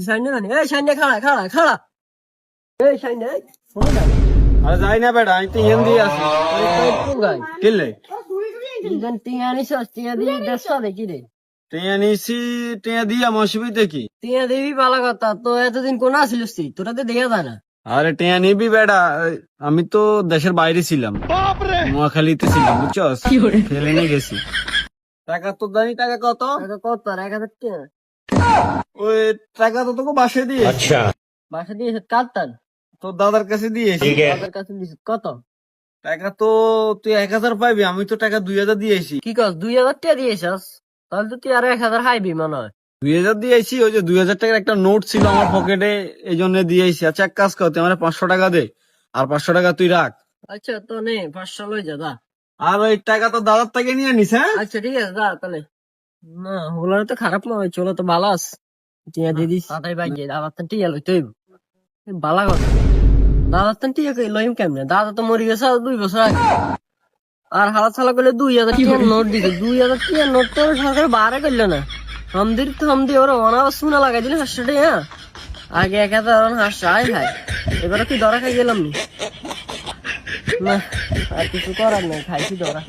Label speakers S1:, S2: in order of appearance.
S1: সাইনে মানে এই সাইনে খাড়া খাড়া খাড়া এই সাইনে ফোন দাও
S2: আরে যাই না বেটা, আমি তো ইয়েন দিয়ে আছি।
S1: কোন গাই
S2: কিনলে
S1: ইজন টিয়া নিছস টিয়া দি দেশা দেখি রে
S2: টেয়া নিছি, টেয়া দিয়ে আমার অসুবিধা কি?
S1: টিয়া দিবি ভালো কথা তো এতদিন কোন আসিলিস তুই তোরা তো দেখা যায় না
S2: আরে টেয়া নিবি বেটা, আমি তো দেশের বাইরে ছিলাম, নোয়াখালীতে ছিলাম বুঝছস, ফেলে গেছি। টাকা তো জানি, টাকা কত?
S1: টাকা কত আর 1000 টাকা
S2: ওই টাকা তো তোকে বাসায় দিয়ে,
S1: বাসা দিয়েছে কাতান
S2: তোর দাদার কাছে দিয়েছি।
S1: তাদের কাছে দিয়েছে কত
S2: টাকা তো তুই 1000 পাইবি, আমি তো টাকা 2000 দিয়েছি।
S1: কি কস 2000 টাকা দিয়েছস তাহলে তো তুই আর 1000 হাইবি মনে হয়
S2: 2000 দিয়েছি, ওই যে 2000 টাকার একটা নোট ছিল আমার পকেটে, এই জন্য দিয়েছি। আচ্ছা এক কাজ কর, তুই আমার 500 টাকা দে, আর 500 টাকা তুই রাখ।
S1: আচ্ছা তো নে 500 লই যা দা
S2: আর ওই টাকা তো দাদার থেকে নিয়ে নিস, হ্যাঁ?
S1: আচ্ছা ঠিক আছে দা তাহলে না হলো তো খারাপ না হয় চলো তো ভালো আস টিয়া দিয়ে দিস তাই ভাই দাদা তো টিয়া লই তুই ভালো কথা দাদা তো টিয়া কই লইম কেমনে দাদা তো মরে গেছে 2 বছর আগে আর হালা ছালা করলে 2000 টাকার নোট দিছে 2000 টাকার নোট তো সরকার বারে করলো না হামদি ওরা অনাবার শুনা লাগাই দিলে 500 টাকা আগে 1000 হাসছে আয় হায় এবারে কি ধরা খাই গেলাম না আর কিছু করার নাই খাইছি ধরা